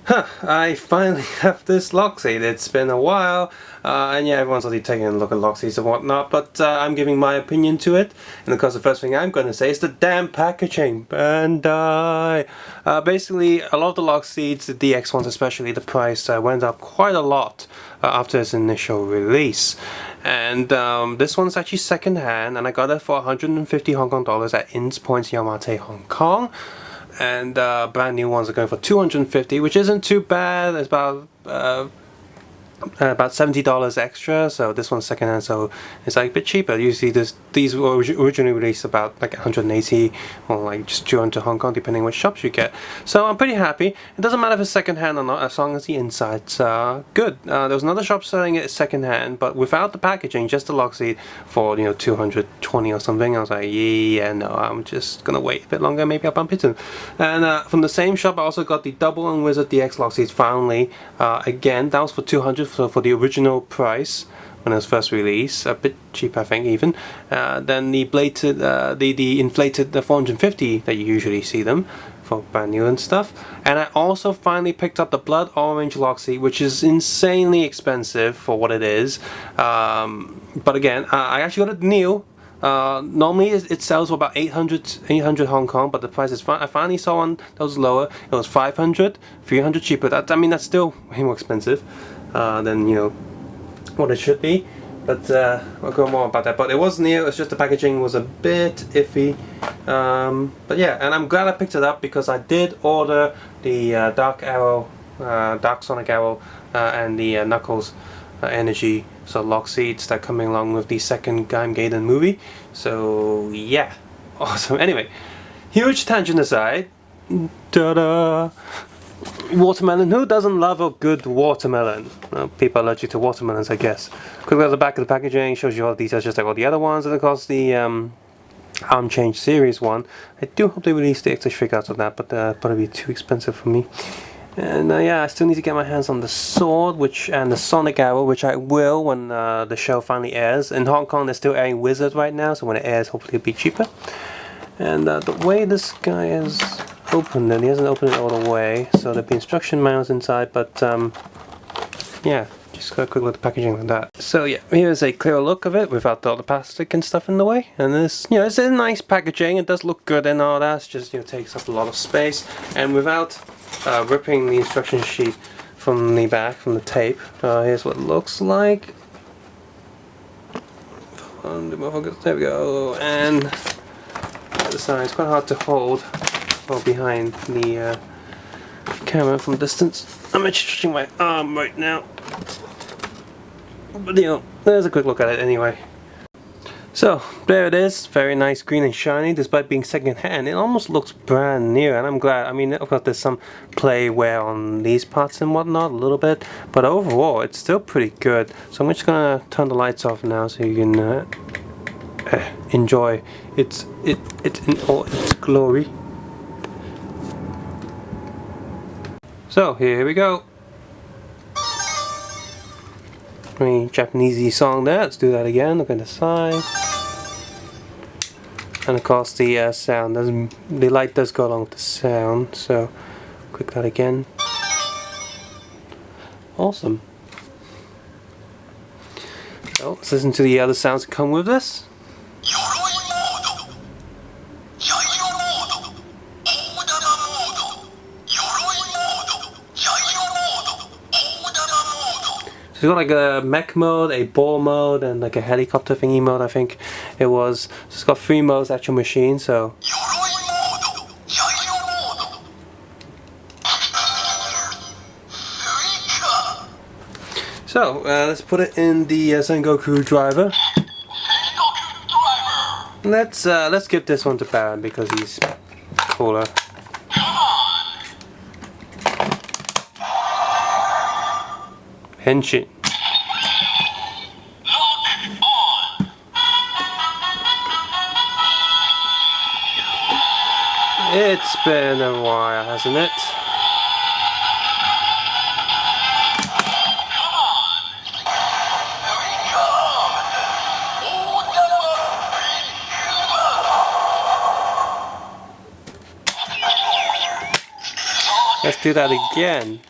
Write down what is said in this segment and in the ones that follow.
I finally have this LockSeed. It's been a while, and yeah, everyone's already taking a look at LockSeeds and whatnot, but I'm giving my opinion to it, and of course the first thing I'm going to say is the damn packaging. Bandai! Basically, a lot of the LockSeeds, the DX ones especially, the price went up quite a lot after its initial release. And this one's actually second hand, and I got it for 150 Hong Kong dollars at Inns Points Yamate, Hong Kong. And brand new ones are going for 250, which isn't too bad. It's about $70 extra, so this one's secondhand, so it's like a bit cheaper. Usually these were originally released about like 180 or like just 200 Hong Kong, depending which shops you get. So I'm pretty happy. It doesn't matter if it's secondhand or not, as long as the inside's good. There was another shop selling it secondhand, but without the packaging, just the LockSeed for 220 or something. I was like, yeah, no, I'm just gonna wait a bit longer. Maybe I'll bump into them. And from the same shop, I also got the Double and Wizard DX LockSeeds finally. Again, that was for 200. So for the original price when it was first released, a bit cheap I think even, than the bladed, the inflated, the 450 that you usually see them for brand new and stuff. And I also finally picked up the Blood Orange LockSeed, which is insanely expensive for what it is. But again, I actually got it new. Normally it sells for about 800 Hong Kong, but the price is I finally saw one that was lower. It was 500, 300 cheaper. I mean that's still way more expensive than what it should be, but we'll go more about that. But it was new. It's just the packaging was a bit iffy, but yeah, and I'm glad I picked it up because I did order the Dark Arrow, Dark Sonic Arrow, and the Knuckles Energy, so LockSeeds that coming along with the second Gaim movie. So yeah, awesome. Anyway, huge tangent aside, ta-da! Watermelon. Who doesn't love a good watermelon? Well, people are allergic to watermelons, I guess. Quick look at the back of the packaging, shows you all the details just like all the other ones, and of course the Arm Change series one. I do hope they release the extra figures of that, but probably be too expensive for me. And yeah, I still need to get my hands on the sword, and the Sonic Arrow, which I will when the show finally airs. In Hong Kong, they're still airing Wizard right now, so when it airs, hopefully it'll be cheaper. And the way this guy is opened, and he hasn't opened it all the way, so there'll be instruction manuals inside, but yeah, just got a quick look at the packaging like that. So yeah, here's a clearer look of it without all the plastic and stuff in the way. And this, it's a nice packaging. It does look good and all that. It's just takes up a lot of space, and without ripping the instruction sheet from the back, from the tape, here's what it looks like. There we go. And the other side, it's quite hard to hold behind the camera from distance. I'm actually stretching my arm right now, but there's a quick look at it anyway. So there it is, very nice, green and shiny. Despite being second hand, it almost looks brand new, and I'm glad. I mean, of course there's some play wear on these parts and whatnot a little bit, but overall it's still pretty good. So I'm just gonna turn the lights off now so you can enjoy it in all its glory. So here we go. Japanesey song there. Let's do that again. Look at the side. And of course the sound doesn't. The light does go along with the sound. So click that again. Awesome. So let's listen to the other sounds that come with this. So it's got like a mech mode, a ball mode, and like a helicopter thingy mode, I think it was. So it's got 3 modes, actual machine, so. So, let's put it in the Sengoku driver. Let's give this one to Baron because he's cooler. Henshin. It's been a while, hasn't it? Let's do that again.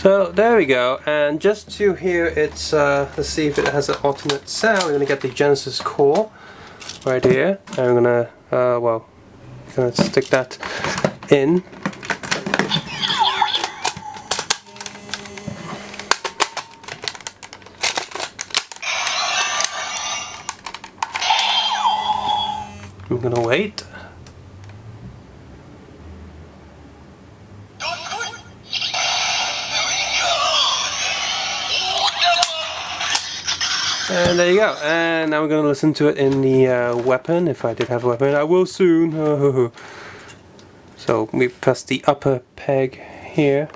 So there we go, and just to hear its, let's see if it has an alternate sound. We're gonna get the Genesis core right here, and we're gonna, well, gonna stick that in. I'm gonna wait. And there you go. And now we're going to listen to it in the weapon. If I did have a weapon, I will soon. So we press the upper peg here.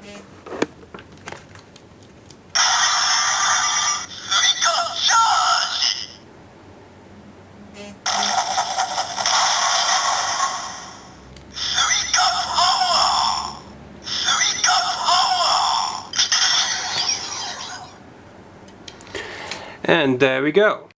And there we go.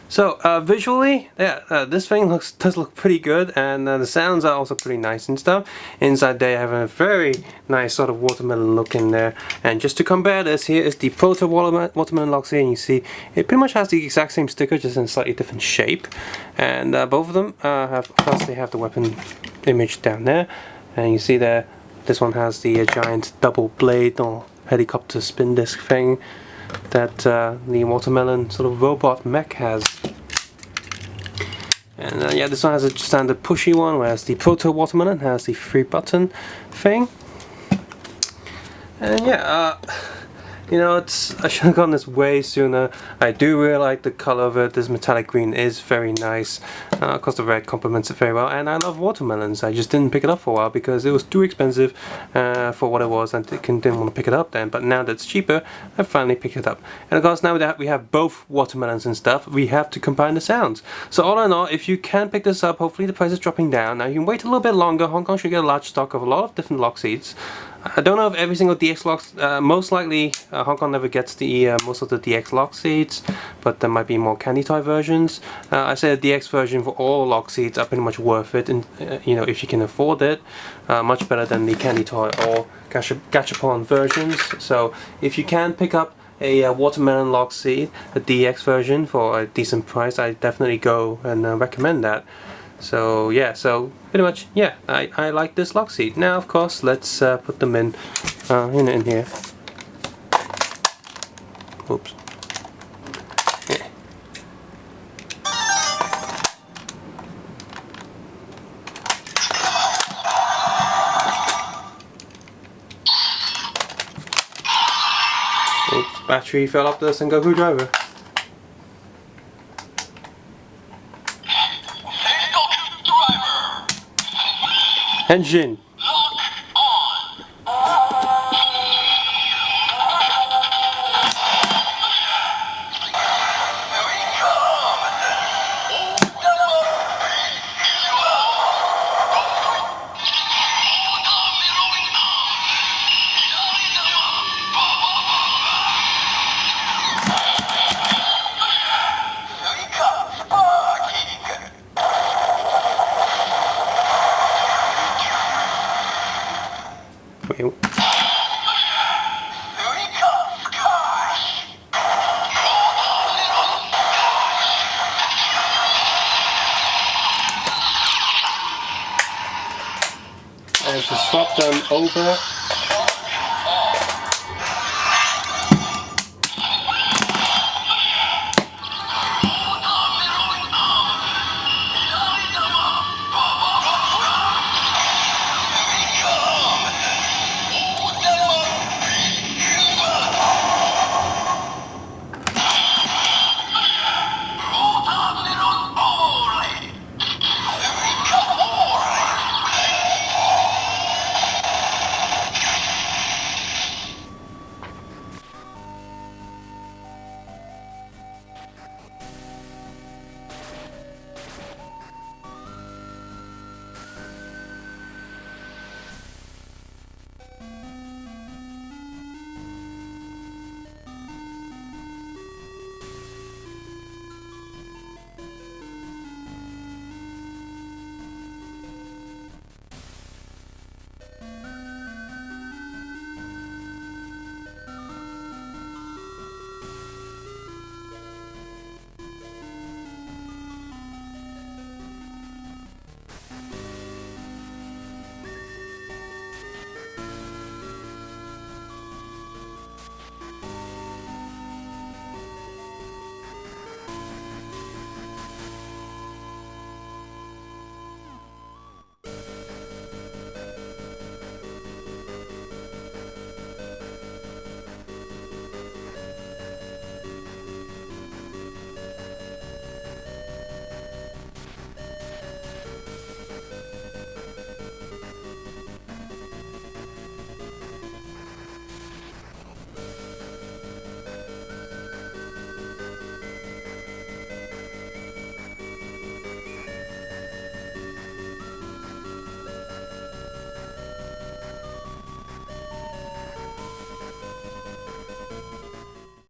So visually, yeah, this thing does look pretty good, and the sounds are also pretty nice and stuff. Inside they have a very nice sort of watermelon look in there. And just to compare this, here is the Proto Watermelon LockSeed, and you see it pretty much has the exact same sticker, just in a slightly different shape. And both of them have, of course, they have the weapon image down there, and you see there, this one has the giant double blade or helicopter spin disc thing that the watermelon sort of robot mech has. And yeah, this one has a standard pushy one, whereas the Proto Watermelon has the 3-button thing. And yeah, you know, I should have gotten this way sooner. I do really like the color of it. This metallic green is very nice. Of course the red complements it very well, and I love watermelons. I just didn't pick it up for a while because it was too expensive for what it was, and didn't want to pick it up then. But now that it's cheaper, I finally picked it up. And of course now that we have both watermelons and stuff, we have to combine the sounds. So all in all, if you can pick this up, hopefully the price is dropping down. Now you can wait a little bit longer. Hong Kong should get a large stock of a lot of different LockSeeds. I don't know if every single DX lock, most likely Hong Kong never gets the most of the DX LockSeeds, but there might be more candy toy versions. I say the DX version for all LockSeeds are pretty much worth it, and you know, if you can afford it, much better than the candy toy or gachapon versions. So if you can pick up a watermelon LockSeed, a DX version for a decent price, I definitely go and recommend that. So yeah, so pretty much, yeah, I like this LockSeed. Now of course let's put them in here. Oops. Yeah. Oops, battery fell off the Sengoku driver. Engine. Wait. And to swap them over,